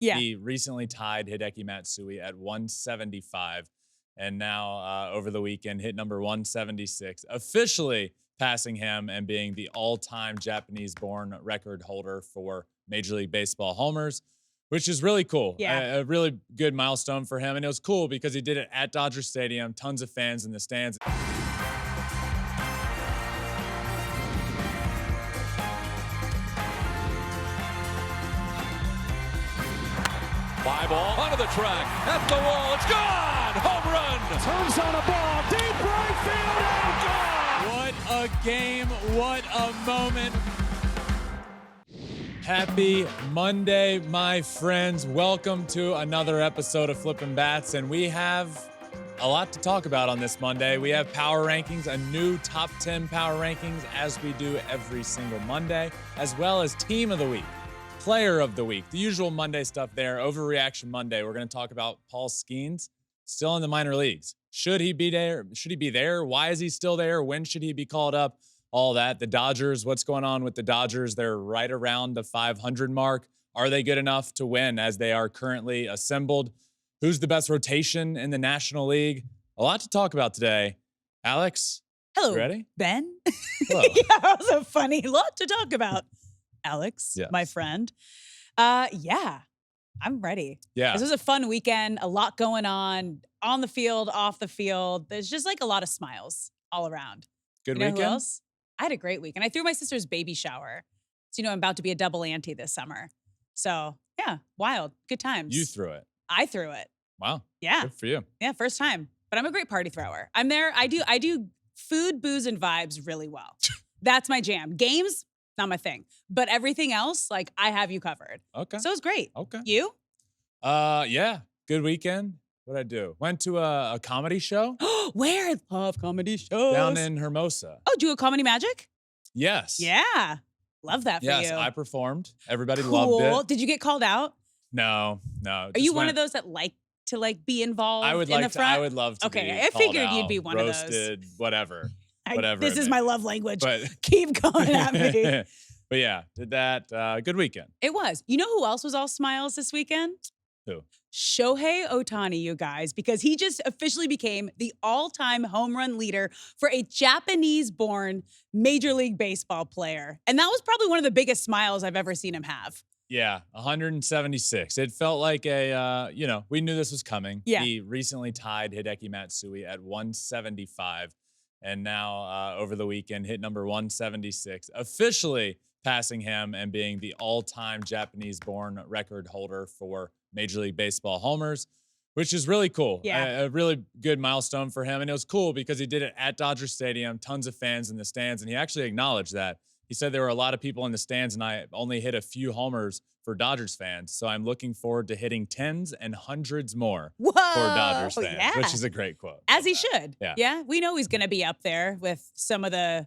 Yeah. He recently tied Hideki Matsui at 175, and now over the weekend hit number 176, officially passing him and being the all-time Japanese-born record holder for Major League Baseball homers, which is really cool. Yeah. A really good milestone for him, and it was cool because he did it at Dodger Stadium, tons of fans in the stands. Fly ball onto the track, at the wall, it's gone! Home run! Turns on a ball, deep right field, and gone! What a game, what a moment. Happy Monday, my friends. Welcome to another episode of Flippin' Bats, and we have a lot to talk about on this Monday. We have power rankings, a new top 10 power rankings, as we do every single Monday, as well as team of the week, player of the week, the usual Monday stuff there. Overreaction Monday. We're going to talk about Paul Skenes, still in the minor leagues. Should he be there? Should he be there? Why is he still there? When should he be called up? All that. The Dodgers, what's going on with the Dodgers? They're right around the 500 mark. Are they good enough to win as they are currently assembled? Who's the best rotation in the National League? A lot to talk about today. Alex, Hello, you ready? Ben. Hello. Yeah, that was a funny lot to talk about. Alex, Yes. my friend. Yeah, I'm ready. Yeah. This was a fun weekend, a lot going on the field, off the field. There's just like a lot of smiles all around. Good You know weekend? who else? I had a great weekend. I threw my sister's baby shower. So, I'm about to be a double auntie this summer. So, yeah, wild. Good times. You threw it. I threw it. Wow. Yeah. Good for you. Yeah, first time. But I'm a great party thrower. I'm there. I do food, booze, and vibes really well. That's my jam. Games, not my thing. But everything else, like, I have you covered. Okay. So it was great. Okay. You? Yeah. Good weekend. What'd I do? Went to a comedy show Where? I love comedy shows. down in Hermosa. Oh, do a comedy magic? Yes. Yeah. Love that for Yes, you. I performed. Everybody Cool. loved it. Did you get called out? No. Are you one of those that like to be involved I would in like the to. front? I would love to. Okay, be I figured called you'd be out, one of those. roasted, whatever. Whatever This it is may my be. love language. But Keep coming at me. but yeah, did that. Good weekend. It was. You know who else was all smiles this weekend? Who? Shohei Ohtani, you guys, because he just officially became the all-time home run leader for a Japanese-born Major League Baseball player. And that was probably one of the biggest smiles I've ever seen him have. Yeah, 176. It felt like we knew this was coming. Yeah. He recently tied Hideki Matsui at 175, and now over the weekend hit number 176, officially passing him and being the all-time Japanese-born record holder for Major League Baseball homers, which is really cool. Yeah. A really good milestone for him, and it was cool because he did it at Dodger Stadium, tons of fans in the stands, and he actually acknowledged that. He said there were a lot of people in the stands, and I only hit a few homers for Dodgers fans. So I'm looking forward to hitting tens and hundreds more Whoa. for Dodgers fans, Yeah. which is a great quote. As he Love that. should. Yeah. Yeah. We know he's going to be up there with some of the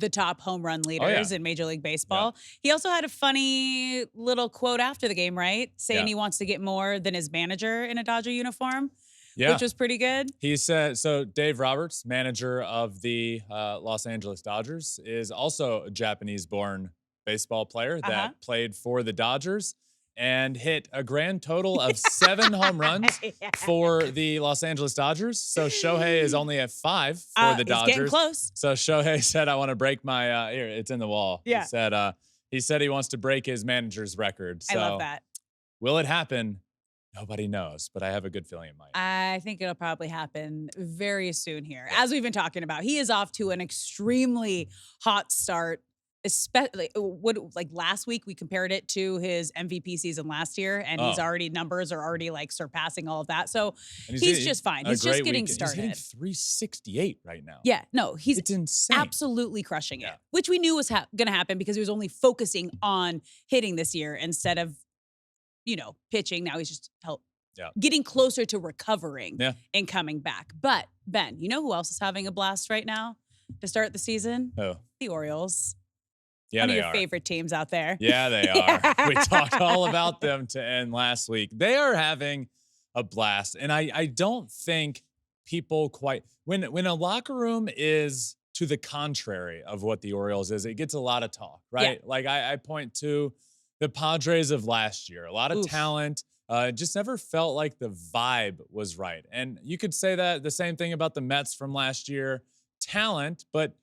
top home run leaders in Major League Baseball. He also had a funny little quote after the game, right? Saying he wants to get more than his manager in a Dodger uniform, which was pretty good. He said, so Dave Roberts, manager of the Los Angeles Dodgers, is also a Japanese-born baseball player that played for the Dodgers and hit a grand total of 7 home runs for the Los Angeles Dodgers. So Shohei is only at 5 for the Dodgers. He's getting close. So Shohei said, I want to break my, here, it's in the wall. Yeah. He said he wants to break his manager's record. So I love that. will it happen? Nobody knows, but I have a good feeling it might. I think it'll probably happen very soon here. As we've been talking about, he is off to an extremely hot start. Especially last week we compared it to his MVP season last year, and his numbers are already surpassing all of that. So he's just fine. He's just getting started. He's hitting 368 right now. Yeah, no, it's insane. Absolutely crushing it, which we knew was going to happen because he was only focusing on hitting this year instead of, pitching. Now he's just getting closer to recovering and coming back. But Ben, you know who else is having a blast right now to start the season? Who? The Orioles. Yeah, One they of your are. favorite teams out there. Yeah, they are. We talked all about them to end last week. They are having a blast. And I don't think people quite when a locker room is to the contrary of what the Orioles is, it gets a lot of talk, right? Yeah. Like I point to the Padres of last year, a lot of talent, It just never felt like the vibe was right. And you could say that the same thing about the Mets from last year. Talent, but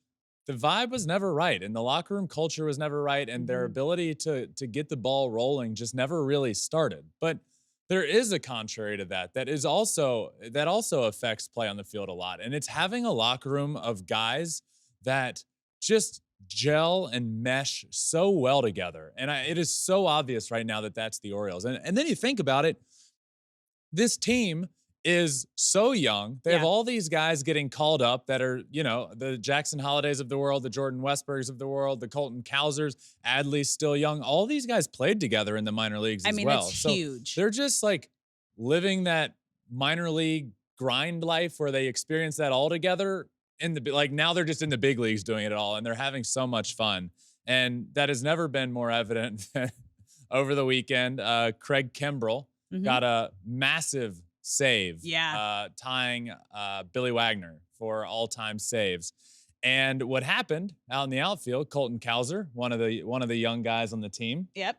the vibe was never right, and the locker room culture was never right, and their ability to get the ball rolling just never really started. But there is a contrary to that that also affects play on the field a lot, and it's having a locker room of guys that just gel and mesh so well together. And it is so obvious right now that that's the Orioles. And then you think about it, this team is so young. They have all these guys getting called up that are, the Jackson Hollidays of the world, the Jordan Westbergs of the world, the Colton Cowsers, Adley's still young. All these guys played together in the minor leagues as well. That's huge. They're just like living that minor league grind life where they experience that all together now they're just in the big leagues doing it all, and they're having so much fun. And that has never been more evident than over the weekend. Craig Kimbrel got a massive save, tying Billy Wagner for all-time saves. And what happened out in the outfield, Colton Cowser, one of the young guys on the team. Yep.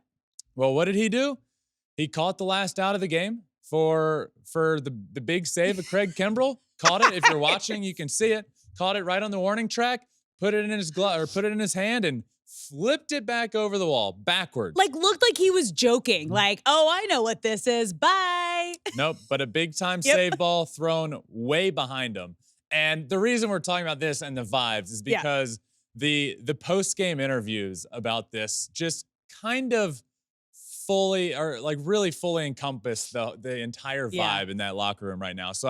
Well, what did he do? He caught the last out of the game for the big save of Craig Kimbrel. Caught it. If you're watching, you can see it. Caught it right on the warning track, put it in his glove or put it in his hand, and flipped it back over the wall backwards. Like, looked like he was joking. Like, oh, I know what this is. Bye. Nope, but a big time save ball thrown way behind him. And the reason we're talking about this and the vibes is because the post game interviews about this just kind of fully really fully encompass the entire vibe in that locker room right now. So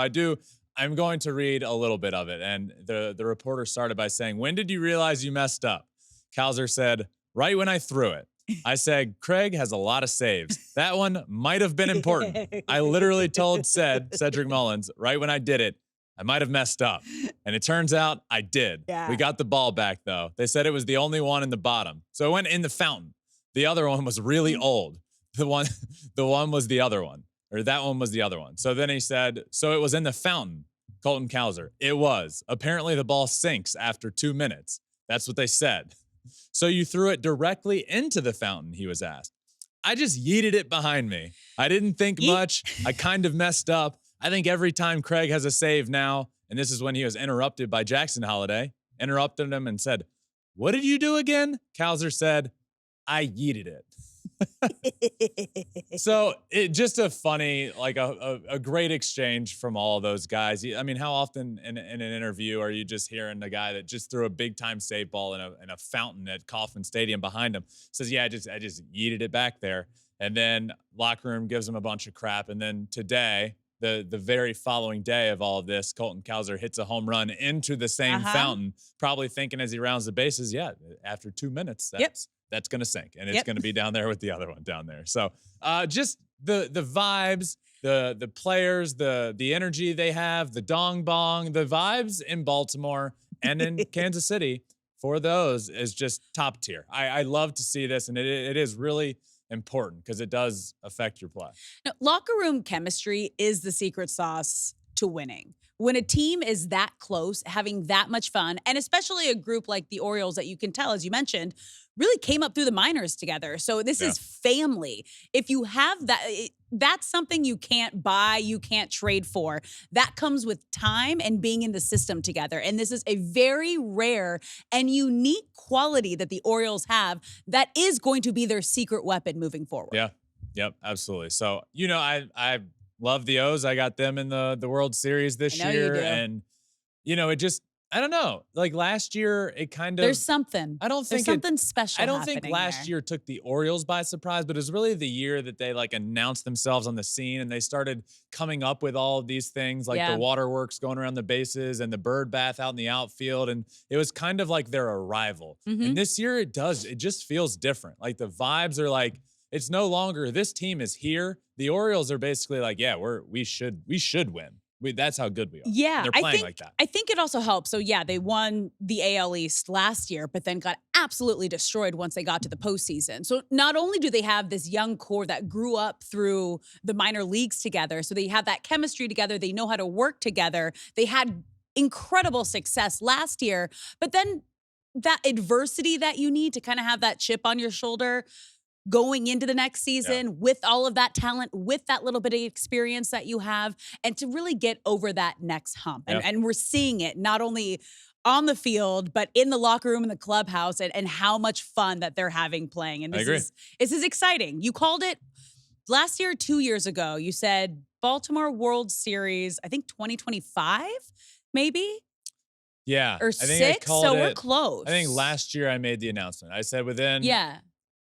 I'm going to read a little bit of it. And the reporter started by saying, "When did you realize you messed up?" Cowser said, "Right when I threw it. I said, Craig has a lot of saves. That one might have been important. I literally told Cedric Mullins, right when I did it, I might have messed up. And it turns out I did. Yeah. We got the ball back, though. They said it was the only one in the bottom. So it went in the fountain. The other one was really old. The one was the other one. Or that one was the other one." So then he said, "So it was in the fountain, Colton Cowser." "It was. Apparently the ball sinks after 2 minutes. That's what they said." "So you threw it directly into the fountain?" he was asked. "I just yeeted it behind me. I didn't think much. I kind of messed up. I think every time Craig has a save now," and this is when he was interrupted by Jackson Holliday, interrupted him and said, "What did you do again?" Cowser said, "I yeeted it." So it just a funny, like a great exchange from all of those guys. I mean, how often in an interview are you just hearing the guy that just threw a big time save ball in a fountain at Kauffman Stadium behind him says, "Yeah, I just yeeted it back there." And then locker room gives him a bunch of crap. And then today, the very following day of all of this, Colton Cowser hits a home run into the same fountain, probably thinking as he rounds the bases, after 2 minutes, that's going to sink, and it's going to be down there with the other one down there. So just the vibes, the players, the energy they have, the dong bong, the vibes in Baltimore and in Kansas City for those is just top tier. I love to see this, and it is really important because it does affect your play. Now, locker room chemistry is the secret sauce to winning. When a team is that close, having that much fun, and especially a group like the Orioles that you can tell, as you mentioned, really came up through the minors together. So this is family. If you have that, that's something you can't buy, you can't trade for. That comes with time and being in the system together. And this is a very rare and unique quality that the Orioles have that is going to be their secret weapon moving forward. Yeah. Yep, absolutely. So, I love the O's. I got them in the World Series this year. And, it just, I don't know. Like last year, it kind of. There's something. There's something special. I don't think last year took the Orioles by surprise, but it was really the year that they announced themselves on the scene and they started coming up with all of these things like the waterworks going around the bases and the bird bath out in the outfield. And it was kind of like their arrival. And this year it just feels different. Like the vibes are it's no longer this team is here. The Orioles are basically we should win. That's how good we are. Yeah, they're playing like that. I think it also helps. So they won the AL East last year, but then got absolutely destroyed once they got to the postseason. So not only do they have this young core that grew up through the minor leagues together, so they have that chemistry together, they know how to work together. They had incredible success last year, but then that adversity that you need to kind of have that chip on your shoulder going into the next season with all of that talent, with that little bit of experience that you have, and to really get over that next hump. And we're seeing it not only on the field, but in the locker room, in the clubhouse, and how much fun that they're having playing. And this is exciting. You called it last year, 2 years ago. You said Baltimore World Series, I think 2025, maybe? Yeah. Or I think 6, so we're close. I think last year I made the announcement. I said within. Yeah.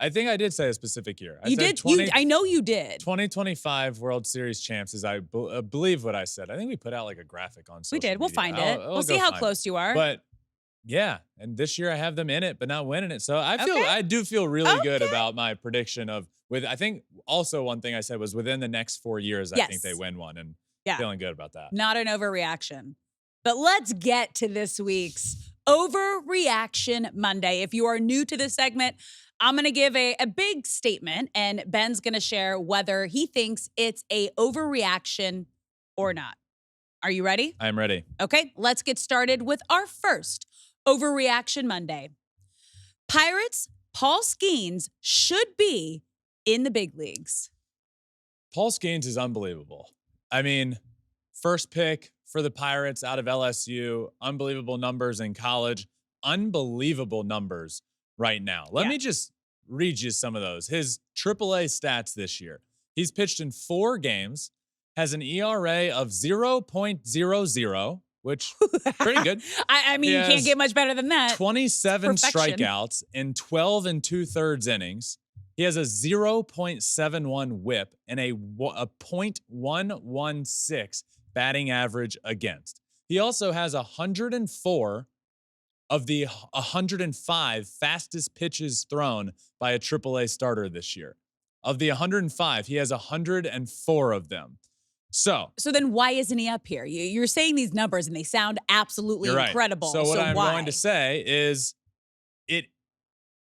I think I did say a specific year. You did? I know you did. 2025 World Series champs is, I believe what I said. I think we put out like a graphic on social We did. We'll media. find it. We'll see how close you are. But yeah, and this year I have them in it, but not winning it. So I do feel really good about my prediction of I think also one thing I said was within the next 4 years, I think they win one, and feeling good about that. Not an overreaction. But let's get to this week's Overreaction Monday. If you are new to this segment, I'm going to give a big statement, and Ben's going to share whether he thinks it's a overreaction or not. Are you ready? I'm ready. Okay, let's get started with our first Overreaction Monday. Pirates Paul Skenes should be in the big leagues. Paul Skenes is unbelievable. I mean, first pick for the Pirates out of LSU, unbelievable numbers in college, unbelievable numbers right now. Let me just read you some of those. His AAA stats this year. He's pitched in 4 games, has an ERA of 0.00, which pretty good. I mean, you can't get much better than that. 27 strikeouts in 12 2/3 innings. He has a 0.71 whip and a .116 batting average against. He also has 104 of the 105 fastest pitches thrown by a AAA starter this year. Of the 105, he has 104 of them. So then why isn't he up here? You're saying these numbers and they sound absolutely incredible. So what I'm going to say is it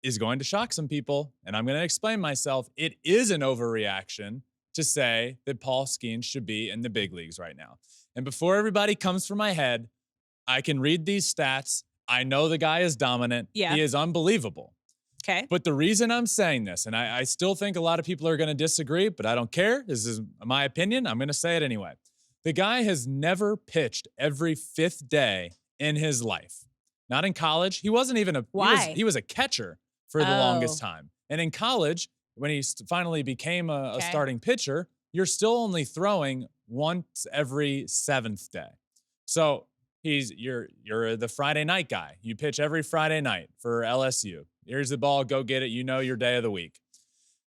is going to shock some people, and I'm going to explain myself. It is an overreaction to say that Paul Skenes should be in the big leagues right now. And before everybody comes for my head, I can read these stats. I know the guy is dominant. Yeah. He is unbelievable. Okay. But the reason I'm saying this, and I still think a lot of people are going to disagree, but I don't care. This is my opinion. I'm going to say it anyway. The guy has never pitched every 5th day in his life. Not in college. He wasn't even he was a catcher for the longest time. And in college, when he finally became a starting pitcher, you're still only throwing once every 7th day. So you're the Friday night guy. You pitch every Friday night for LSU. Here's the ball, go get it. You know your day of the week.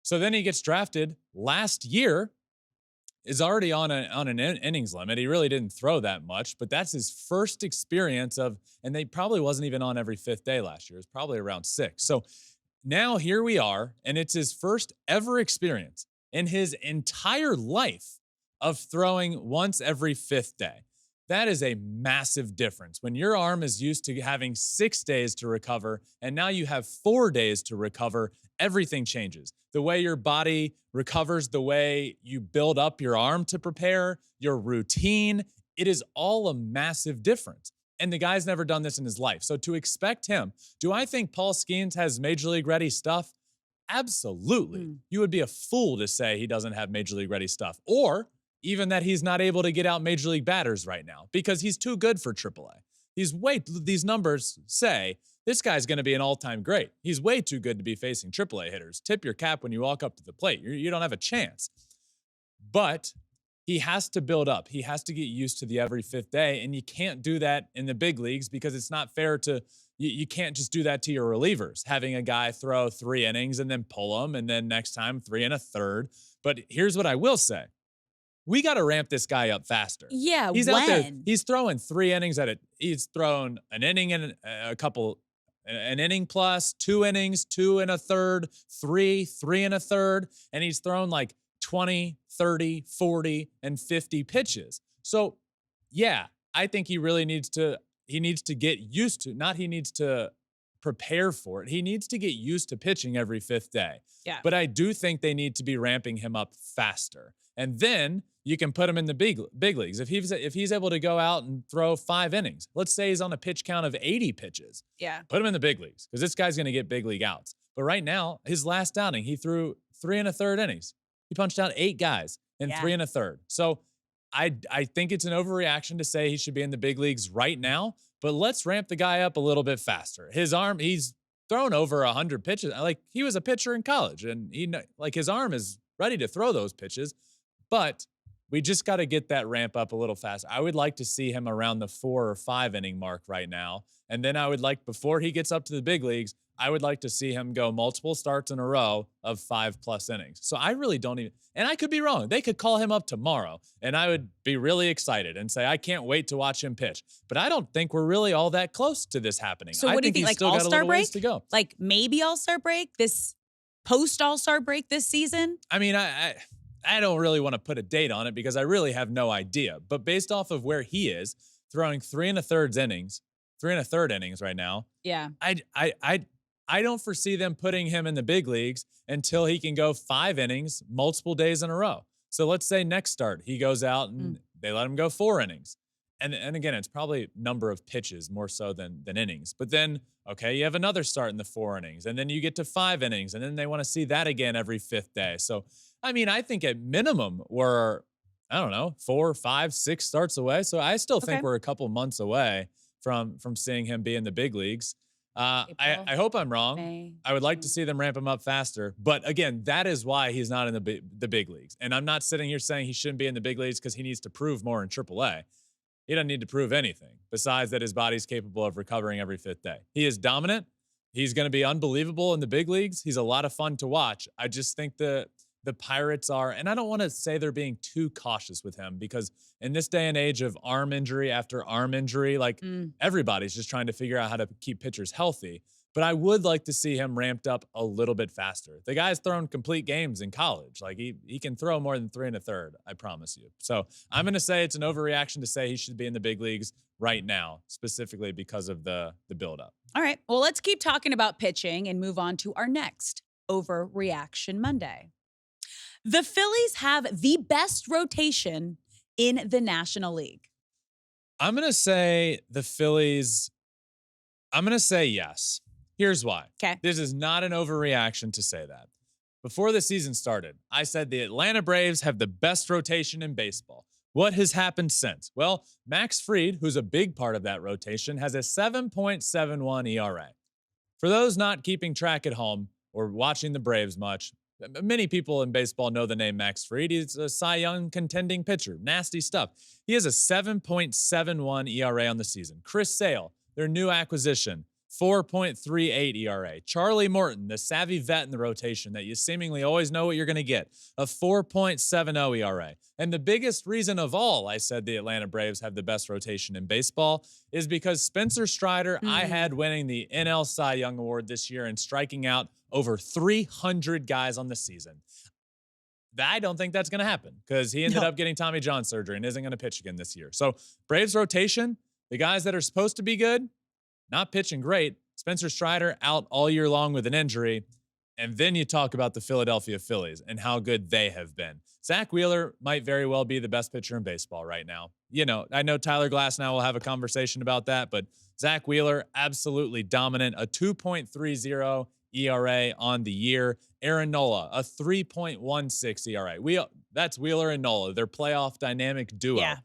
So then he gets drafted last year, is already on an innings limit. He really didn't throw that much, but that's his first experience and they probably wasn't even on every 5th day last year. It was probably around 6. So now here we are, and it's his first ever experience in his entire life of throwing once every 5th day. That is a massive difference. When your arm is used to having 6 days to recover, and now you have 4 days to recover, everything changes. The way your body recovers, the way you build up your arm to prepare, your routine, it is all a massive difference. And the guy's never done this in his life. So to expect him, do I think Paul Skenes has major league ready stuff? Absolutely. You would be a fool to say he doesn't have major league ready stuff, or even that he's not able to get out major league batters right now because he's too good for AAA. These numbers say this guy's going to be an all-time great. He's way too good to be facing AAA hitters. Tip your cap when you walk up to the plate. You don't have a chance. But he has to build up. He has to get used to the every 5th day, and you can't do that in the big leagues because it's not fair to you can't just do that to your relievers, having a guy throw 3 innings and then pull them, and then next time 3 1/3. But here's what I will say. We got to ramp this guy up faster. Yeah, he's out there. He's throwing 3 innings at it. He's thrown an inning and an inning plus, 2 innings, 2 1/3, 3 1/3, and he's thrown like 20, 30, 40, and 50 pitches. So, yeah, I think he really needs to get used to, not he needs to prepare for it. He needs to get used to pitching every 5th day. Yeah. But I do think they need to be ramping him up faster. And then you can put him in the big leagues. If he's able to go out and throw 5 innings, let's say he's on a pitch count of 80 pitches. Yeah. Put him in the big leagues because this guy's going to get big league outs. But right now, his last outing, he threw 3 1/3 innings. He punched out 8 guys in 3 1/3. So I think it's an overreaction to say he should be in the big leagues right now, but let's ramp the guy up a little bit faster. His arm, he's thrown over 100 pitches. Like, he was a pitcher in college, and his arm is ready to throw those pitches, but we just got to get that ramp up a little faster. I would like to see him around the 4 or 5 inning mark right now. And then I would like, before he gets up to the big leagues, I would like to see him go multiple starts in a row of 5+ innings. So I really don't even, and I could be wrong. They could call him up tomorrow and I would be really excited and say, I can't wait to watch him pitch. But I don't think we're really all that close to this happening. So what do you think? Like All-Star break? To go. Like maybe All-Star break, this post All-Star break this season? I mean, I don't really want to put a date on it because I really have no idea. But based off of where he is, throwing 3 1/3 innings, 3 1/3 innings right now. Yeah. I don't foresee them putting him in the big leagues until he can go 5 innings multiple days in a row. So let's say next start, he goes out and they let him go 4 innings. And again, it's probably number of pitches more so than innings. But then, okay, you have another start in the 4 innings, and then you get to 5 innings, and then they want to see that again every 5th day. So, I mean, I think at minimum we're, I don't know, 4, 5, 6 starts away. So I still think we're a couple months away from seeing him be in the big leagues. I hope I'm wrong. May, I would like to see them ramp him up faster. But again, that is why he's not in the big leagues. And I'm not sitting here saying he shouldn't be in the big leagues because he needs to prove more in AAA. He doesn't need to prove anything besides that his body's capable of recovering every 5th day. He is dominant. He's going to be unbelievable in the big leagues. He's a lot of fun to watch. I just think the Pirates are, and I don't want to say they're being too cautious with him because in this day and age of arm injury after arm injury, like everybody's just trying to figure out how to keep pitchers healthy. But I would like to see him ramped up a little bit faster. The guy's thrown complete games in college. Like he can throw more than 3 1/3, I promise you. So I'm going to say it's an overreaction to say he should be in the big leagues right now, specifically because of the buildup. All right. Well, let's keep talking about pitching and move on to our next Overreaction Monday. The Phillies have the best rotation in the National League. I'm going to say the Phillies, I'm going to say yes. Here's why. Okay. This is not an overreaction to say that. Before the season started, I said the Atlanta Braves have the best rotation in baseball. What has happened since? Well, Max Fried, who's a big part of that rotation, has a 7.71 ERA. For those not keeping track at home or watching the Braves much, many people in baseball know the name Max Fried. He's a Cy Young contending pitcher. Nasty stuff. He has a 7.71 ERA on the season. Chris Sale, their new acquisition, 4.38 ERA. Charlie Morton, the savvy vet in the rotation that you seemingly always know what you're going to get, a 4.70 ERA. And the biggest reason of all I said the Atlanta Braves have the best rotation in baseball is because Spencer Strider, I had winning the NL Cy Young Award this year and striking out over 300 guys on the season. I don't think that's going to happen because he ended up getting Tommy John surgery and isn't going to pitch again this year. So Braves rotation, the guys that are supposed to be good, not pitching great. Spencer Strider out all year long with an injury. And then you talk about the Philadelphia Phillies and how good they have been. Zach Wheeler might very well be the best pitcher in baseball right now. You know, I know Tyler Glasnow will have a conversation about that, but Zach Wheeler, absolutely dominant. A 2.30 ERA on the year. Aaron Nola, a 3.16 ERA. That's Wheeler and Nola, their playoff dynamic duo. Yeah.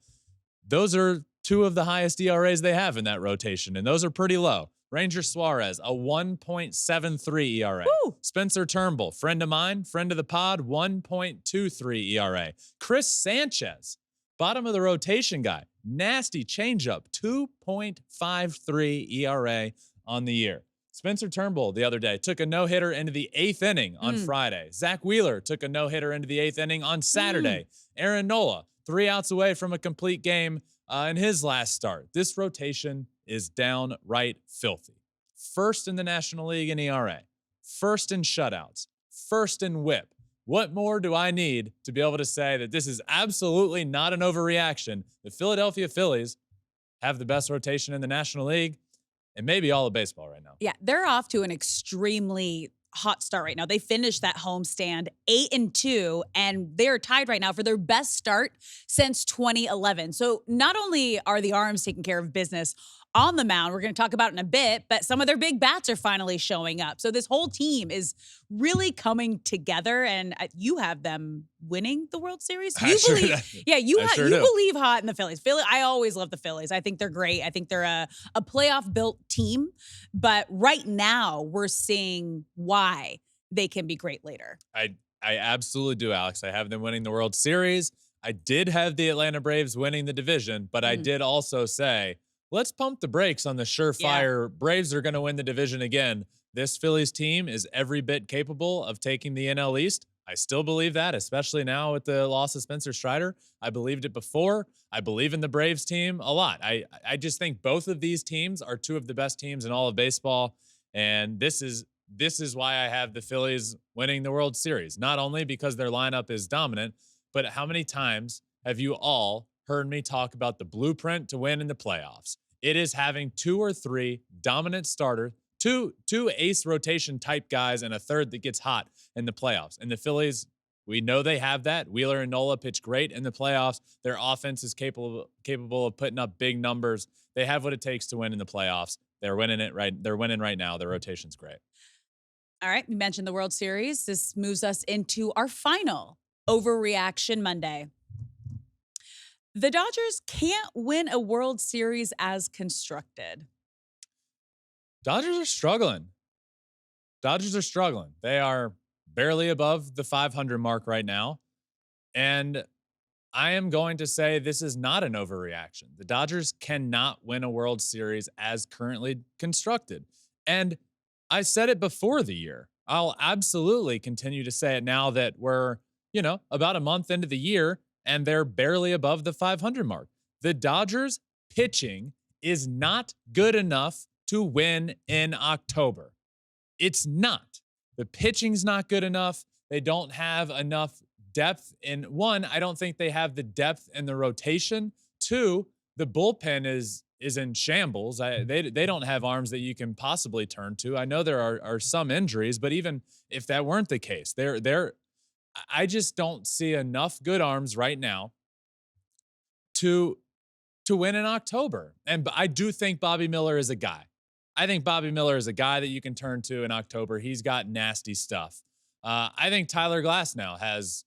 Those are 2 of the highest ERAs they have in that rotation, and those are pretty low. Ranger Suarez, a 1.73 ERA. Woo! Spencer Turnbull, friend of mine, friend of the pod, 1.23 ERA. Chris Sanchez, bottom of the rotation guy, nasty changeup, 2.53 ERA on the year. Spencer Turnbull the other day took a no-hitter into the 8th inning on Friday. Zach Wheeler took a no-hitter into the 8th inning on Saturday. Aaron Nola, 3 outs away from a complete game in his last start. This rotation is downright filthy. First in the National League in ERA, first in shutouts, first in WHIP. What more do I need to be able to say that this is absolutely not an overreaction? The Philadelphia Phillies have the best rotation in the National League and maybe all of baseball right now. Yeah, they're off to an extremely hot start right now. They finished that homestand 8-2, and they're tied right now for their best start since 2011. So not only are the arms taking care of business on the mound, we're going to talk about it in a bit, but some of their big bats are finally showing up. So this whole team is really coming together, and you have them winning the World Series. You believe hot in the Phillies. I always love the Phillies. I think they're great. I think they're a playoff built team, but right now we're seeing why they can be great later. I absolutely do, Alex. I have them winning the World Series. I did have the Atlanta Braves winning the division, but I did also say, let's pump the brakes on the surefire Braves are going to win the division again. This Phillies team is every bit capable of taking the NL East. I still believe that, especially now with the loss of Spencer Strider. I believed it before. I believe in the Braves team a lot. I just think both of these teams are two of the best teams in all of baseball, and this is why I have the Phillies winning the World Series. Not only because their lineup is dominant, but how many times have you all heard me talk about the blueprint to win in the playoffs? It is having 2 or 3 dominant starters, two ace rotation type guys, and a third that gets hot in the playoffs. And the Phillies, we know they have that. Wheeler and Nola pitch great in the playoffs. Their offense is capable of putting up big numbers. They have what it takes to win in the playoffs. They're winning it right. They're winning right now. Their rotation's great. All right, we mentioned the World Series. This moves us into our final Overreaction Monday. The Dodgers can't win a World Series as constructed. Dodgers are struggling. They are barely above the 500 mark right now. And I am going to say this is not an overreaction. The Dodgers cannot win a World Series as currently constructed. And I said it before the year. I'll absolutely continue to say it now that we're, about a month into the year and they're barely above the 500 mark. The Dodgers pitching is not good enough to win in October. It's not. The pitching's not good enough. They don't have enough depth in one. I don't think they have the depth in the rotation. 2, the bullpen is in shambles. They don't have arms that you can possibly turn to. I know there are some injuries, but even if that weren't the case, I just don't see enough good arms right now to win in October. And I do think Bobby Miller is a guy. I think Bobby Miller is a guy that you can turn to in October. He's got nasty stuff. I think Tyler Glasnow has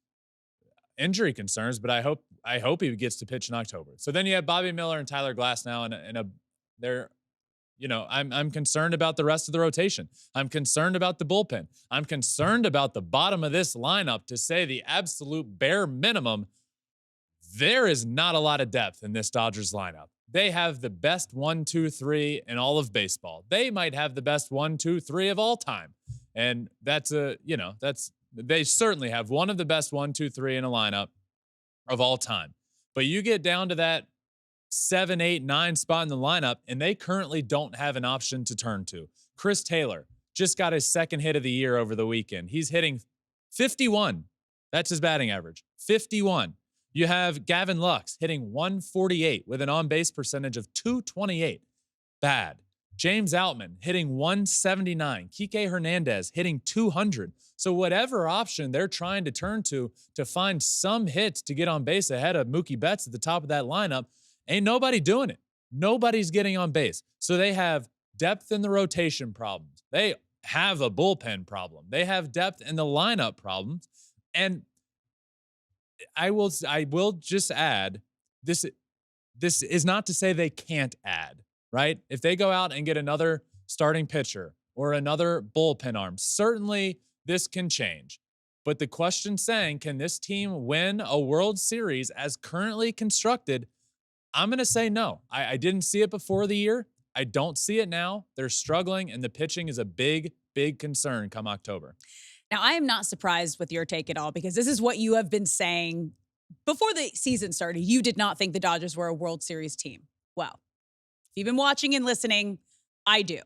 injury concerns, but I hope he gets to pitch in October. So then you have Bobby Miller and Tyler Glasnow, and they're, I'm concerned about the rest of the rotation. I'm concerned about the bullpen. I'm concerned about the bottom of this lineup. To say the absolute bare minimum, there is not a lot of depth in this Dodgers lineup. They have the best 1, 2, 3 in all of baseball. They might have the best 1, 2, 3 of all time. And they certainly have one of the best 1, 2, 3 in a lineup of all time. But you get down to that 7, 8, 9 spot in the lineup, and they currently don't have an option to turn to. Chris Taylor just got his second hit of the year over the weekend. He's hitting 51. That's his batting average, 51. You have Gavin Lux hitting 148 with an on-base percentage of 228. Bad. James Outman hitting 179. Kike Hernandez hitting 200. So whatever option they're trying to turn to find some hits to get on base ahead of Mookie Betts at the top of that lineup, ain't nobody doing it. Nobody's getting on base. So they have depth in the rotation problems. They have a bullpen problem. They have depth in the lineup problems. And I will just add, this is not to say they can't add, right? If they go out and get another starting pitcher or another bullpen arm, certainly this can change. But the question saying, can this team win a World Series as currently constructed? I'm going to say no. I didn't see it before the year. I don't see it now. They're struggling, and the pitching is a big, big concern come October. Now, I am not surprised with your take at all, because this is what you have been saying before the season started. You did not think the Dodgers were a World Series team. Well, if you've been watching and listening, I do.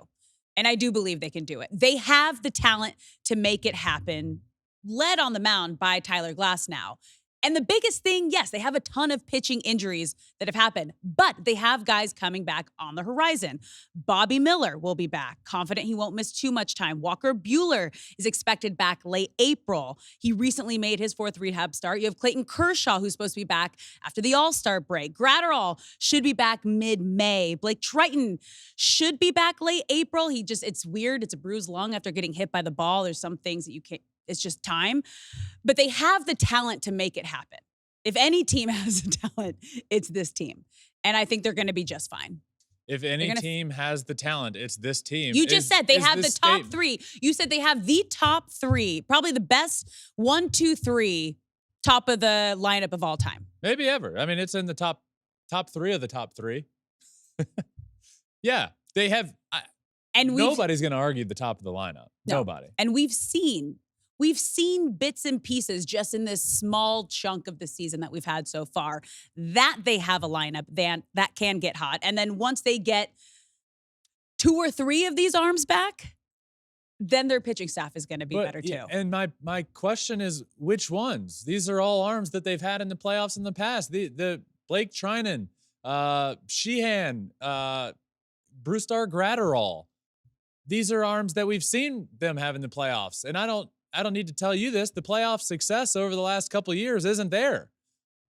And I do believe they can do it. They have the talent to make it happen, led on the mound by Tyler Glasnow. And the biggest thing, yes, they have a ton of pitching injuries that have happened, but they have guys coming back on the horizon. Bobby Miller will be back, confident he won't miss too much time. Walker Buehler is expected back late April. He recently made his 4th rehab start. You have Clayton Kershaw, who's supposed to be back after the All-Star break. Gratterall should be back mid-May. Blake Triton should be back late April. It's weird. It's a bruised lung after getting hit by the ball. There's some things that you can't, it's just time. But they have the talent to make it happen. If any team has the talent, it's this team. And I think they're going to be just fine. If any team has the talent, it's this team. You just said they have the top 3. You said they have the top 3, probably the best 1, 2, 3 top of the lineup of all time. Maybe ever. I mean, it's in the top 3 of the top 3. Yeah, they have. And nobody's going to argue the top of the lineup. No. Nobody. And we've seen bits and pieces just in this small chunk of the season that we've had so far that they have a lineup that can get hot. And then once they get 2 or 3 of these arms back, then their pitching staff is going to be better too. And my question is, which ones? These are all arms that they've had in the playoffs in the past. The Blake Trinan, Sheehan, Brusdar Gratterall. These are arms that we've seen them have in the playoffs. And I don't need to tell you this. The playoff success over the last couple of years isn't there.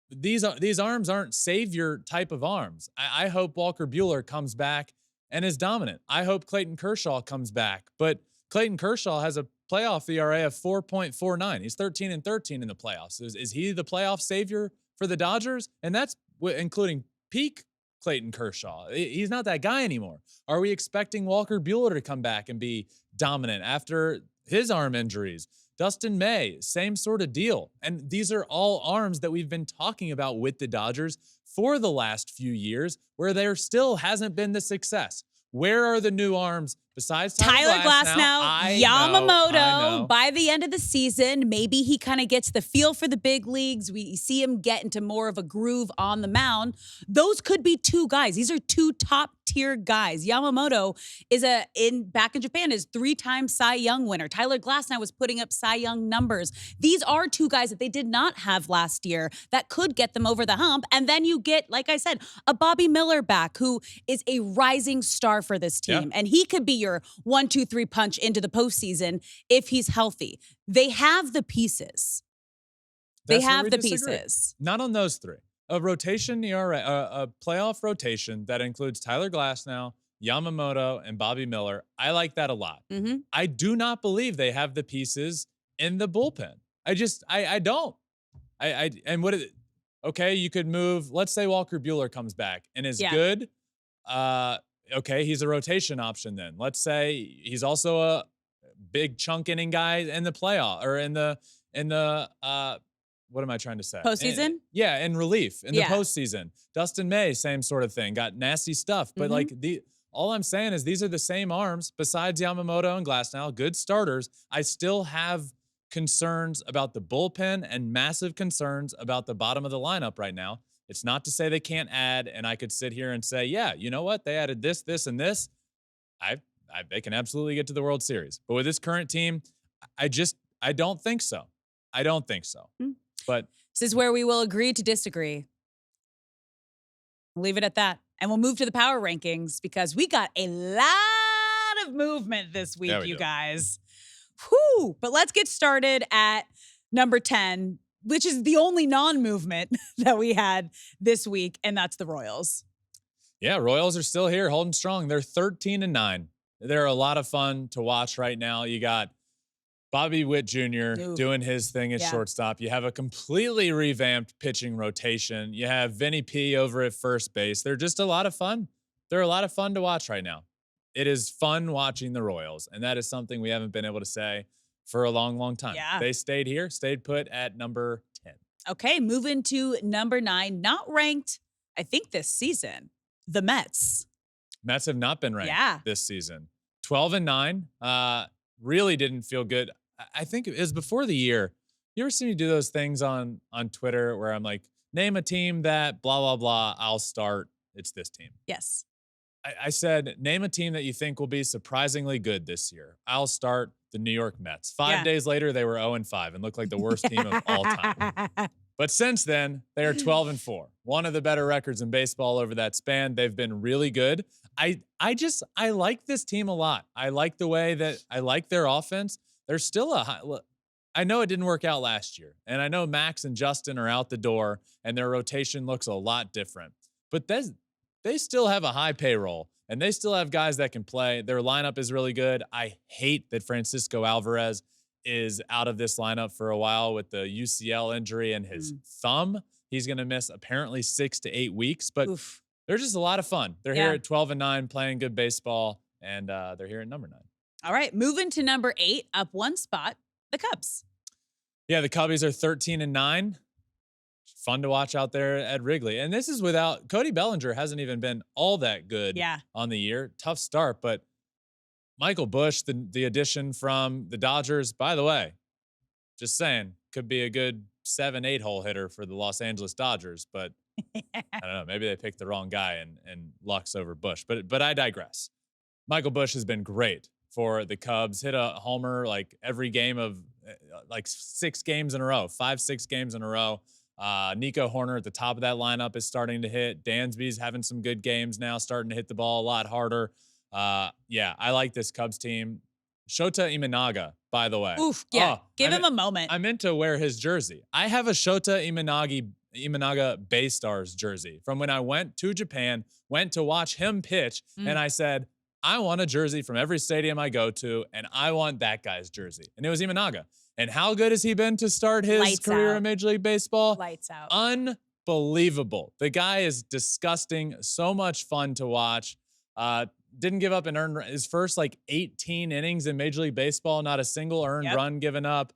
These arms aren't savior type of arms. I hope Walker Buehler comes back and is dominant. I hope Clayton Kershaw comes back. But Clayton Kershaw has a playoff ERA of 4.49. He's 13-13 in the playoffs. Is he the playoff savior for the Dodgers? And that's including peak Clayton Kershaw. He's not that guy anymore. Are we expecting Walker Buehler to come back and be dominant after his arm injuries? Dustin May, same sort of deal. And these are all arms that we've been talking about with the Dodgers for the last few years, where there still hasn't been the success. Where are the new arms besides Tyler Glasnow, Yamamoto? I know. By the end of the season, maybe he kind of gets the feel for the big leagues. We see him get into more of a groove on the mound. Those could be 2 guys. These are 2 top-tier guys. Yamamoto is back in Japan is 3-time Cy Young winner. Tyler Glasnow was putting up Cy Young numbers. These are 2 guys that they did not have last year that could get them over the hump. And then you get, like I said, a Bobby Miller back who is a rising star for this team. Yeah. And he could be your 1, 2, 3 punch into the postseason if he's healthy. They have the pieces. They have the pieces. Not on those 3. A rotation ERA, a playoff rotation that includes Tyler Glasnow, Yamamoto, and Bobby Miller. I like that a lot. Mm-hmm. I do not believe they have the pieces in the bullpen. I don't. Okay, you could move. Let's say Walker Buehler comes back and is good. Okay, he's a rotation option then. Let's say he's also a big chunk inning guy in the playoff or in the what am I trying to say? Postseason? In relief in the postseason. Dustin May, same sort of thing. Got nasty stuff, but all I'm saying is these are the same arms besides Yamamoto and Glasnow, good starters. I still have concerns about the bullpen and massive concerns about the bottom of the lineup right now. It's not to say they can't add, and I could sit here and say, yeah, you know what? They added this, this, and this. They can absolutely get to the World Series. But with this current team, I don't think so. I don't think so. But this is where we will agree to disagree. We'll leave it at that. And we'll move to the power rankings because we got a lot of movement this week, you guys. Whew. But let's get started at number 10. Which is the only non-movement that we had this week, and that's the Royals. Yeah, Royals are still here, holding strong. They're 13-9. They're a lot of fun to watch right now. You got Bobby Witt Jr. doing his thing at shortstop. You have a completely revamped pitching rotation. You have Vinny P over at first base. They're just a lot of fun. They're a lot of fun to watch right now. It is fun watching the Royals, and that is something we haven't been able to say for a long, long time. Yeah. They stayed put at number 10. Okay, moving to number 9, not ranked, I think, this season. The Mets. Mets have not been ranked this season. 12-9. Really didn't feel good. I think it was before the year. You ever see me do those things on Twitter where I'm like, name a team that blah, blah, blah, I'll start. It's this team. Yes. I said, name a team that you think will be surprisingly good this year. I'll start the New York Mets. 5 days later, they were 0-5 and looked like the worst team of all time. But since then, they are 12-4. One of the better records in baseball over that span. They've been really good. I like this team a lot. I like the way that I like their offense. They're still I know it didn't work out last year, and I know Max and Justin are out the door, and their rotation looks a lot different. But they still have a high payroll, and they still have guys that can play. Their lineup is really good. I hate that Francisco Alvarez is out of this lineup for a while with the UCL injury and his thumb. He's going to miss apparently 6 to 8 weeks, but they're just a lot of fun. They're here at 12-9 playing good baseball, and they're here at number 9. All right, moving to number 8, up one spot, the Cubs. Yeah, the Cubbies are 13-9. Fun to watch out there at Wrigley. And this is without Cody Bellinger hasn't even been all that good on the year. Tough start, but Michael Busch, the addition from the Dodgers, by the way, just saying, could be a good 7-8 hole hitter for the Los Angeles Dodgers, but I don't know. Maybe they picked the wrong guy and Lux over Busch. But I digress. Michael Busch has been great for the Cubs. Hit a homer like every game of like 6 games in a row, 5-6 games in a row. Nico Horner at the top of that lineup is starting to hit. Dansby's having some good games now, starting to hit the ball a lot harder. Yeah, I like this Cubs team. Shota Imanaga, by the way. Oof, yeah. Give him a moment. I meant to wear his jersey. I have a Shota Imanaga Bay Stars jersey from when I went to Japan, went to watch him pitch, and I said, I want a jersey from every stadium I go to, and I want that guy's jersey. And it was Imanaga. And how good has he been to start his career in Major League Baseball? Lights out. Unbelievable. The guy is disgusting. So much fun to watch. Didn't give up an earned his first like 18 innings in Major League Baseball. Not a single earned run given up.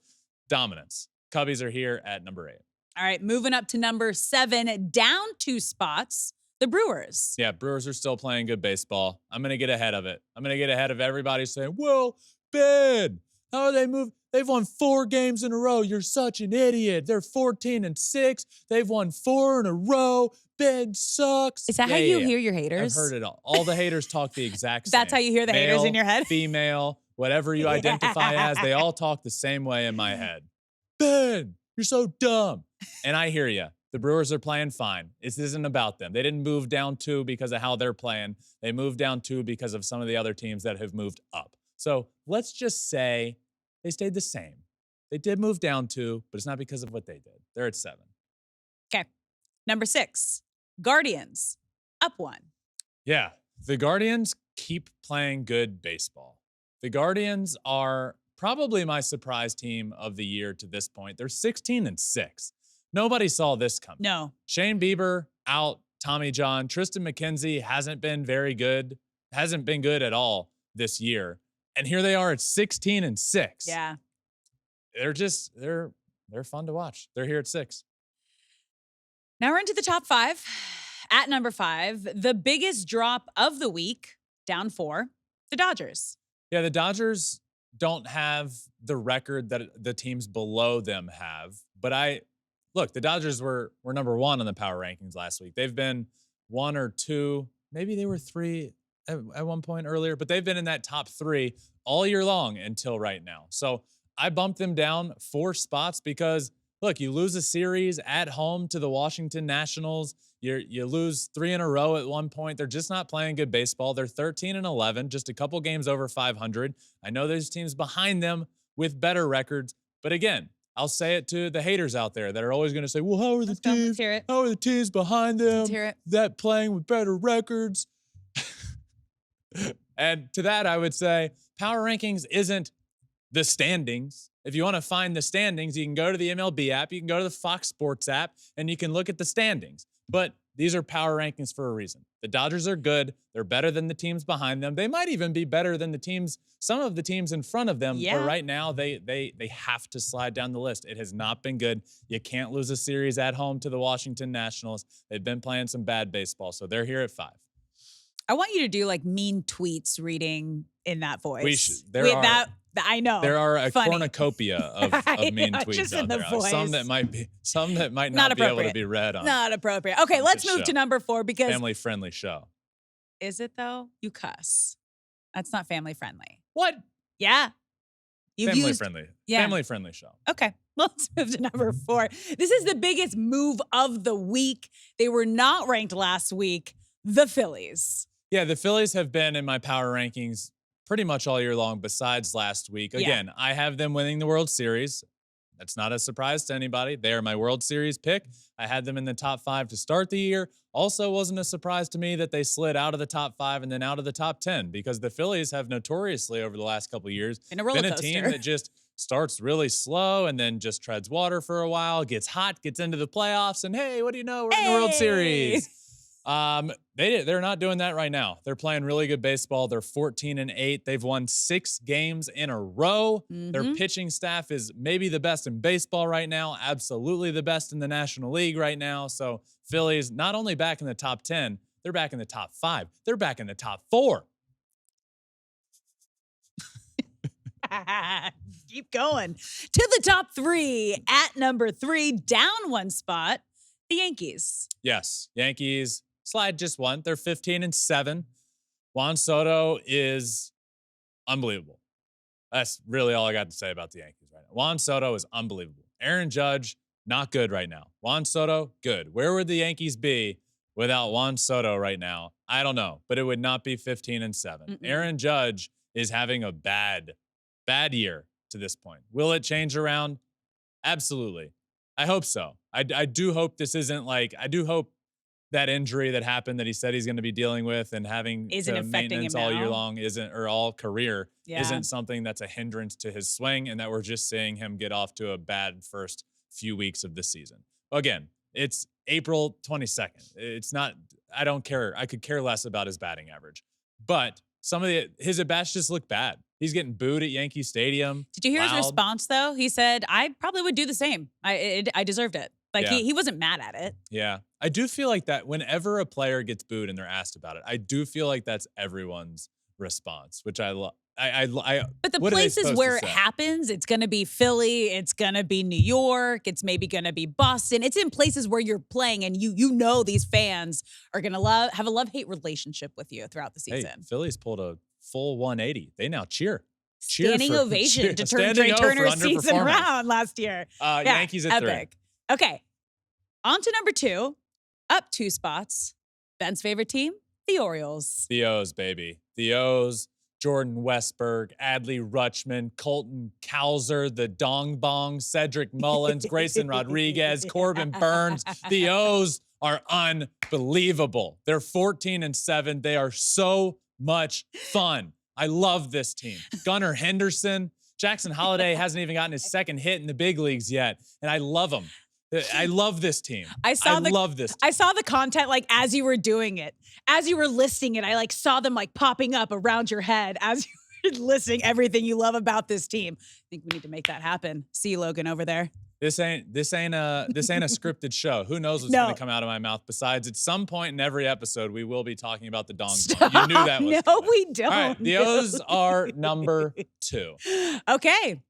Dominance. Cubbies are here at number 8. All right, moving up to number 7, down 2 spots, the Brewers. Yeah, Brewers are still playing good baseball. I'm going to get ahead of it. I'm going to get ahead of everybody saying, well, Ben, how are they moving? They've won 4 games in a row. You're such an idiot. They're 14-6. They've won 4 in a row. Ben sucks. Is that how you hear your haters? I've heard it all. All the haters talk the exact same. That's how you hear the haters in your head? Female, whatever you identify as, they all talk the same way in my head. Ben, you're so dumb. And I hear you. The Brewers are playing fine. This isn't about them. They didn't move down 2 because of how they're playing. They moved down 2 because of some of the other teams that have moved up. So let's just say they stayed the same. They did move down 2, but it's not because of what they did. They're at 7. Okay. Number 6, Guardians, up 1. Yeah, the Guardians keep playing good baseball. The Guardians are probably my surprise team of the year to this point. They're 16-6. Nobody saw this coming. No. Shane Bieber out, Tommy John. Tristan McKenzie hasn't been very good. Hasn't been good at all this year. And here they are at 16-6. Yeah. They're fun to watch. They're here at 6. Now we're into the top 5. At number 5, the biggest drop of the week, down 4, the Dodgers. Yeah, the Dodgers don't have the record that the teams below them have. But look, the Dodgers were number 1 on the power rankings last week. They've been 1 or 2, maybe they were 3 at one point earlier, but they've been in that top 3 all year long until right now. So I bumped them down 4 spots because, look, you lose a series at home to the Washington Nationals. You lose 3 in a row at one point. They're just not playing good baseball. They're 13-11, just a couple games over 500. I know there's teams behind them with better records, but again, I'll say it to the haters out there that are always going to say, well, how are the teams behind them that playing with better records? And to that, I would say power rankings isn't the standings. If you want to find the standings, you can go to the MLB app, you can go to the Fox Sports app, and you can look at the standings. But these are power rankings for a reason. The Dodgers are good. They're better than the teams behind them. They might even be better than some of the teams in front of them. Yeah. But right now, they have to slide down the list. It has not been good. You can't lose a series at home to the Washington Nationals. They've been playing some bad baseball, so they're here at 5. I want you to do like mean tweets reading in that voice. I know. There are a Funny. cornucopia of mean tweets just out in the there. voice. Some that might not be able to be read on. Not appropriate. Okay, let's move to number 4 because Family-friendly show. Is it though? You cuss. That's not family friendly. What? Yeah. Family-friendly. Yeah. Family-friendly show. Okay. Let's move to number 4. This is the biggest move of the week. They were not ranked last week. The Phillies. Yeah, the Phillies have been in my power rankings pretty much all year long besides last week. Again, I have them winning the World Series. That's not a surprise to anybody. They are my World Series pick. I had them in the top 5 to start the year. Also wasn't a surprise to me that they slid out of the top 5 and then out of the top 10 because the Phillies have notoriously over the last couple of years been a team that just starts really slow and then just treads water for a while, gets hot, gets into the playoffs, and hey, what do you know? We're in the World Series. They're not doing that right now. They're playing really good baseball. They're 14-8. They've won 6 games in a row. Their pitching staff is maybe the best in baseball right now, absolutely the best in the National League right now. So Phillies not only back in the top 10, they're back in the top 5. They're back in the top 4. Keep going. To the top 3 at number 3, down 1 spot, the Yankees. Yes, Yankees slide just 1. They're 15-7. Juan Soto is unbelievable. That's really all I got to say about the Yankees right now. Juan Soto is unbelievable. Aaron Judge, not good right now. Juan Soto, good. Where would the Yankees be without Juan Soto right now? I don't know, but it would not be 15-7. Aaron Judge is having a bad year to this point. Will it change around? Absolutely. I hope so. I do hope this isn't like, I do hope that injury that happened that he said he's going to be dealing with and having isn't affecting maintenance him all now. year long or all career isn't something that's a hindrance to his swing and that we're just seeing him get off to a bad first few weeks of the season. Again, it's April 22nd. It's not, I don't care. I could care less about his batting average. But his at-bats just look bad. He's getting booed at Yankee Stadium. Did you hear his response, though? He said, I probably would do the same. I deserved it. Like, he wasn't mad at it. Yeah. I do feel like that whenever a player gets booed and they're asked about it, I do feel like that's everyone's response, which I love. But the places where it happens, it's going to be Philly, it's going to be New York, it's maybe going to be Boston. It's in places where you're playing and you know these fans are going to have a love-hate relationship with you throughout the season. Hey, Phillies pulled a full 180. They now cheer. Standing ovation to turn Trey Turner's season around last year. Yankees at epic. 3. Okay, on to number 2, up 2 spots. Ben's favorite team, the Orioles. The O's, baby. The O's. Jordan Westberg, Adley Rutschman, Colton Cowser, the Dong Bong, Cedric Mullins, Grayson Rodriguez, Corbin Burns. The O's are unbelievable. They're 14-7. They are so much fun. I love this team. Gunnar Henderson, Jackson Holliday hasn't even gotten his second hit in the big leagues yet, and I love him. I love this team. I love this team. I saw the content like as you were doing it, as you were listing it. I like saw them like popping up around your head as you were listing everything you love about this team. I think we need to make that happen. See you, Logan, over there. This ain't a scripted show. Who knows what's going to come out of my mouth? Besides, at some point in every episode, we will be talking about the Dong Bong. You knew that was coming. We don't. All right, the O's are number 2. Okay.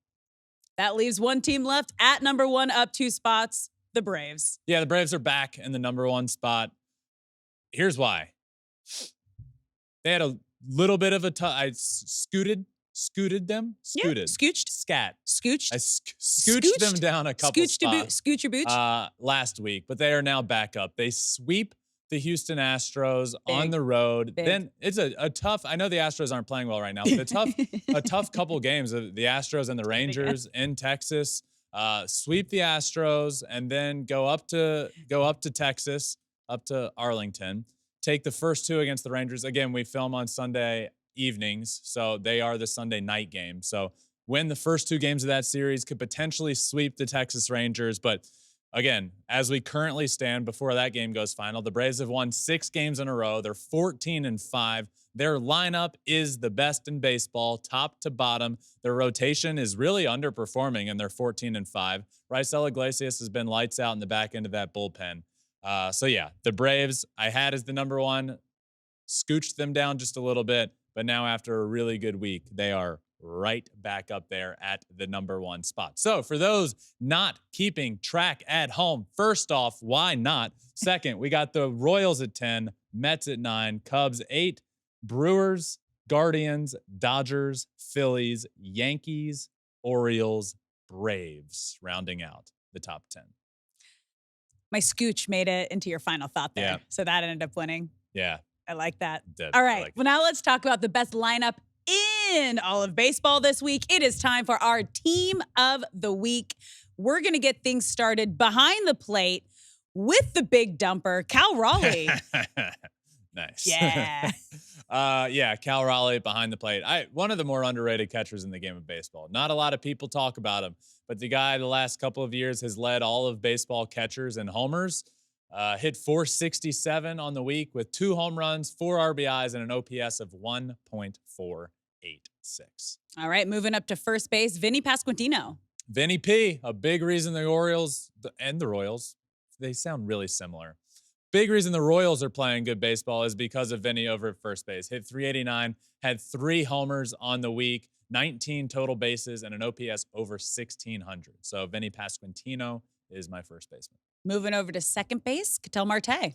That leaves one team left at number 1, up 2 spots, the Braves. Yeah, the Braves are back in the number 1 spot. Here's why. They had a little bit of I scooted them. Scooted. Yeah, scooched. Scat. Scooched. I scooched them down a couple spots. Scooch your booch. Last week, but they are now back up. They sweep the Houston Astros on the road. Then it's a tough, I know the Astros aren't playing well right now, but a tough couple games of the Astros and the Rangers in Texas. Sweep the Astros and then go up to Texas, up to Arlington. Take the first 2 against the Rangers. Again, we film on Sunday evenings, so they are the Sunday night game. So win the first 2 games of that series, could potentially sweep the Texas Rangers, but again, as we currently stand before that game goes final, the Braves have won 6 games in a row. They're 14-5. Their lineup is the best in baseball, top to bottom. Their rotation is really underperforming, and they're 14-5. Raisel Iglesias has been lights out in the back end of that bullpen. So yeah, the Braves I had as the number 1, scooched them down just a little bit, but now after a really good week, they are right back up there at the number 1 spot. So for those not keeping track at home, first off, why not? Second, we got the Royals at 10, Mets at 9, Cubs 8, Brewers, Guardians, Dodgers, Phillies, Yankees, Orioles, Braves rounding out the top 10. My Scooch made it into your final thought there. Yeah. So that ended up winning. Yeah. I like that. Did. All I right. like Well, now let's talk about the best lineup in all of baseball this week. It is time for our team of the week. We're going to get things started behind the plate with the big dumper, Cal Raleigh. Nice. Yeah. Yeah, Cal Raleigh behind the plate. One of the more underrated catchers in the game of baseball. Not a lot of people talk about him, but the guy the last couple of years has led all of baseball catchers in homers. Hit 467 on the week with 2 home runs, 4 RBIs, and an OPS of 1.486. All right, moving up to first base, Vinny Pasquantino. Vinny P, a big reason the Orioles and the Royals, they sound really similar. Big reason the Royals are playing good baseball is because of Vinny over at first base. Hit 389, had 3 homers on the week, 19 total bases, and an OPS over 1,600. So Vinny Pasquantino is my first baseman. Moving over to second base, Ketel Marte.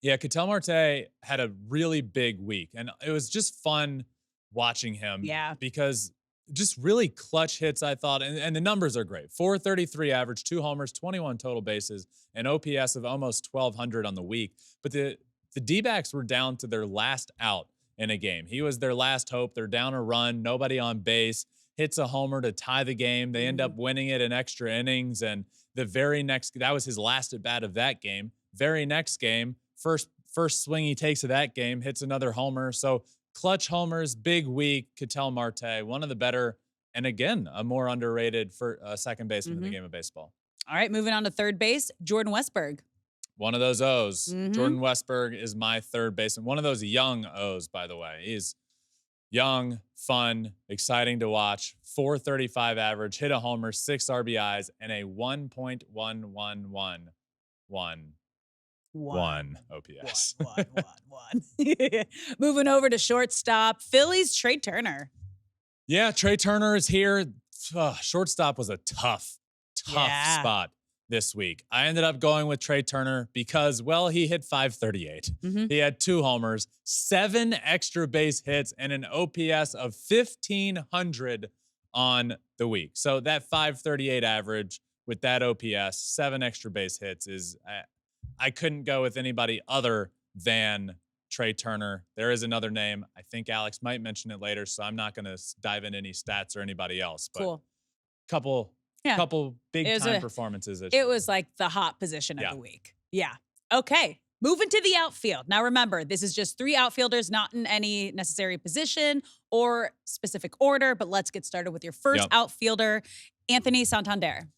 Yeah, Ketel Marte had a really big week, and it was just fun watching him. Yeah. Because just really clutch hits, I thought, and the numbers are great. 433 average, 2 homers, 21 total bases, an OPS of almost 1,200 on the week. But the D-backs were down to their last out in a game. He was their last hope. They're down a run, nobody on base, hits a homer to tie the game. They end up winning it in extra innings, and the very next, that was his last at bat of that game. Very next game, first swing he takes of that game, hits another homer. So clutch homers, big week, Ketel Marte, one of the better, and again, a more underrated for second baseman in the game of baseball. All right, moving on to third base, Jordan Westburg. One of those O's. Jordan Westburg is my third baseman. One of those young O's, by the way. He's young, fun, exciting to watch. 435 average, hit a homer, 6 RBIs, and a 1.1111 OPS. One. Moving over to shortstop, Phillies, Trey Turner. Yeah, Trey Turner is here. Shortstop was a tough spot this week. I ended up going with Trey Turner because, well, he hit 538. He had 2 homers, 7 extra base hits, and an OPS of 1,500 on the week. So that 538 average with that OPS, 7 extra base hits is, I couldn't go with anybody other than Trey Turner. There is another name. I think Alex might mention it later, so I'm not going to dive into any stats or anybody else. But Cool. couple big time performances. It was like the hot position of the week. Yeah. Okay. Moving to the outfield. Now remember, this is just 3 outfielders, not in any necessary position or specific order, but let's get started with your first outfielder, Anthony Santander.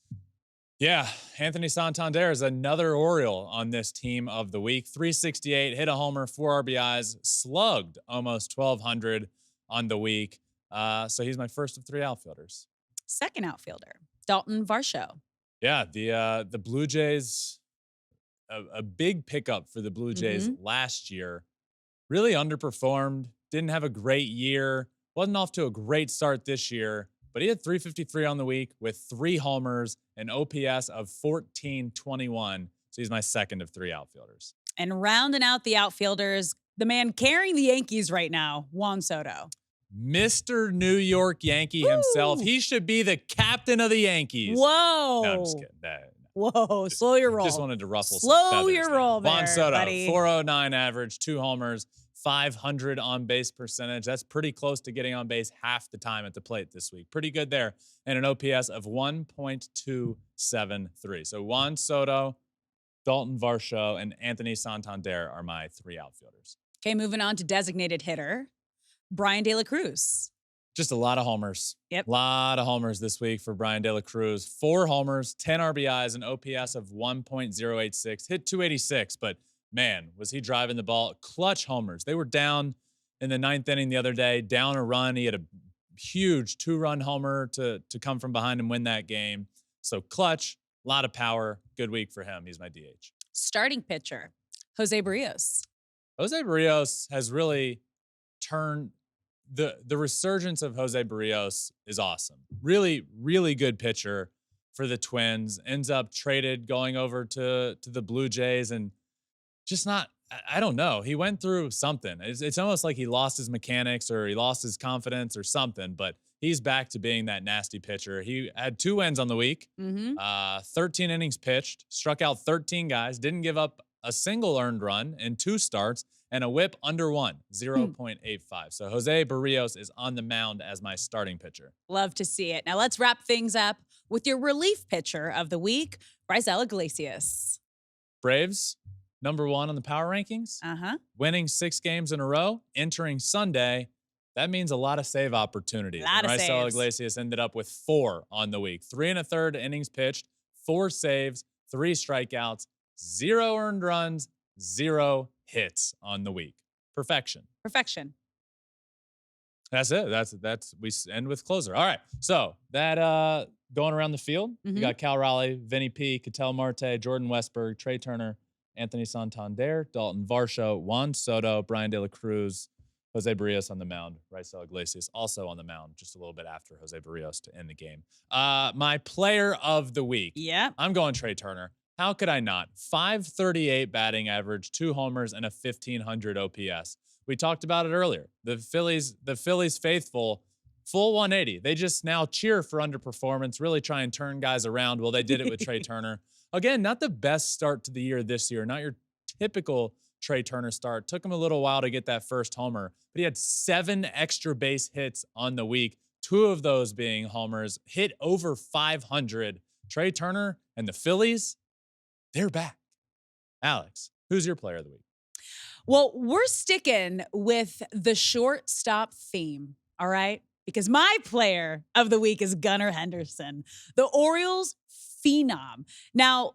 Yeah, Anthony Santander is another Oriole on this team of the week. 368, hit a homer, 4 RBIs, slugged almost 1,200 on the week. So he's my first of 3 outfielders. Second outfielder, Dalton Varsho. Yeah, the Blue Jays, a big pickup for the Blue Jays last year. Really underperformed, didn't have a great year, wasn't off to a great start this year, but he had 353 on the week with 3 homers, an OPS of 1,421. So he's my second of 3 outfielders. And rounding out the outfielders, the man carrying the Yankees right now, Juan Soto. Mr. New York Yankee himself. He should be the captain of the Yankees. Whoa. No, I'm just kidding. Whoa, slow your roll. Just wanted to ruffle Slow some feathers your there. roll there, Juan Soto, buddy. 409 average, 2 homers, 500 on base percentage. That's pretty close to getting on base half the time at the plate this week. Pretty good there. And an OPS of 1.273. So Juan Soto, Dalton Varsho, and Anthony Santander are my 3 outfielders. Okay, moving on to designated hitter, Brian De La Cruz. Just a lot of homers. Yep. A lot of homers this week for Brian De La Cruz. 4 homers, 10 RBIs, an OPS of 1.086. Hit 286, but man, was he driving the ball. Clutch homers. They were down in the 9th inning the other day, down a run. He had a huge 2-run homer to come from behind and win that game. So clutch, a lot of power. Good week for him. He's my DH. Starting pitcher, Jose Barrios. Jose Barrios has really turned the resurgence of Jose Barrios is awesome. Really, really good pitcher for the Twins. Ends up traded, going over to the Blue Jays, and just not, I don't know. He went through something. It's almost like he lost his mechanics or he lost his confidence or something, but He's back to being that nasty pitcher. He had 2 wins on the week, 13 innings pitched, struck out 13 guys, didn't give up a single earned run in 2 starts, and a whip under 1, 0.85. So Jose Barrios is on the mound as my starting pitcher. Love to see it. Now let's wrap things up with your relief pitcher of the week, Raisel Iglesias. Braves, number 1 on the power rankings, winning 6 games in a row, entering Sunday. That means a lot of save opportunities. Raisel Iglesias ended up with 4 on the week. 3 1/3 innings pitched, 4 saves, 3 strikeouts, 0 earned runs, 0 hits on the week. Perfection. That's it. That's we end with closer. All right. So that going around the field, you got Cal Raleigh, Vinny P, Ketel Marte, Jordan Westberg, Trey Turner, Anthony Santander, Dalton Varsho, Juan Soto, Brian De La Cruz, Jose Barrios on the mound, Raisel Iglesias also on the mound, just a little bit after Jose Barrios to end the game. My player of the week. Yeah. I'm going Trey Turner. How could I not? 538 batting average, 2 homers, and a 1,500 OPS. We talked about it earlier. The Phillies faithful, full 180. They just now cheer for underperformance, really try and turn guys around. Well, they did it with Trey Turner. Again, not the best start to the year this year. Not your typical Trey Turner start. Took him a little while to get that first homer, but he had 7 extra base hits on the week, 2 of those being homers, hit over 500. Trey Turner and the Phillies, they're back. Alex, who's your player of the week? Well, we're sticking with the shortstop theme, all right? Because my player of the week is Gunnar Henderson, the Orioles phenom. Now,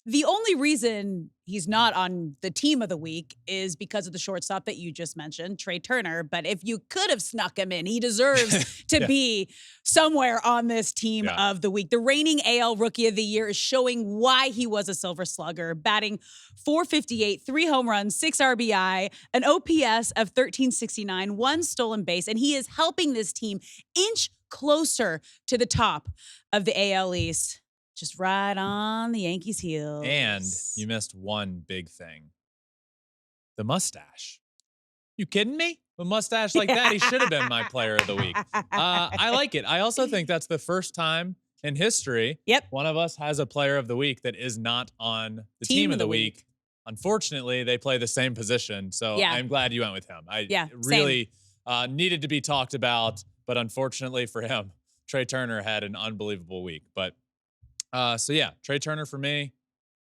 the only reason he's not on the team of the week is because of the shortstop that you just mentioned, Trey Turner. But if you could have snuck him in, he deserves to be somewhere on this team of the week. The reigning AL Rookie of the Year is showing why he was a Silver Slugger, batting .458, 3 home runs, 6 RBI, an OPS of 1369, 1 stolen base, and he is helping this team inch closer to the top of the AL East. Just right on the Yankees' heels. And you missed one big thing. The mustache. You kidding me? A mustache like that, he should have been my player of the week. I like it. I also think that's the first time in history one of us has a player of the week that is not on the team of the week. Unfortunately, they play the same position, so I'm glad you went with him. Really needed to be talked about, but unfortunately for him, Trey Turner had an unbelievable week. But Trey Turner for me,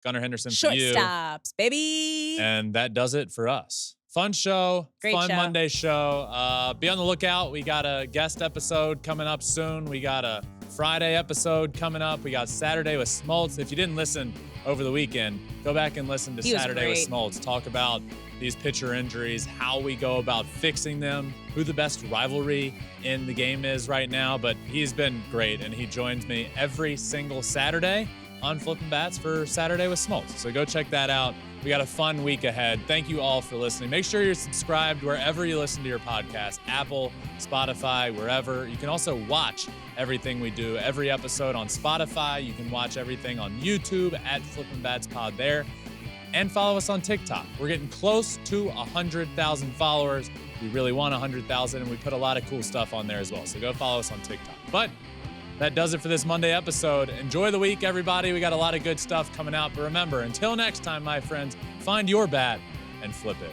Gunnar Henderson for you. Shortstops, baby. And that does it for us. Fun show. Fun show. Monday show. Be on the lookout. We got a guest episode coming up soon. We got a Friday episode coming up. We got Saturday with Smoltz. If you didn't listen over the weekend, go back and listen to Saturday with Smoltz. Talk about these pitcher injuries, how we go about fixing them, who the best rivalry in the game is right now. But he's been great, and he joins me every single Saturday on Flippin' Bats for Saturday with Smoltz. So go check that out. We got a fun week ahead. Thank you all for listening. Make sure you're subscribed wherever you listen to your podcast, Apple, Spotify, wherever. You can also watch everything we do, every episode on Spotify. You can watch everything on YouTube at Flippin' Bats Pod there. And follow us on TikTok. We're getting close to 100,000 followers. We really want 100,000, and we put a lot of cool stuff on there as well. So go follow us on TikTok. But that does it for this Monday episode. Enjoy the week, everybody. We got a lot of good stuff coming out. But remember, until next time, my friends, find your bat and flip it.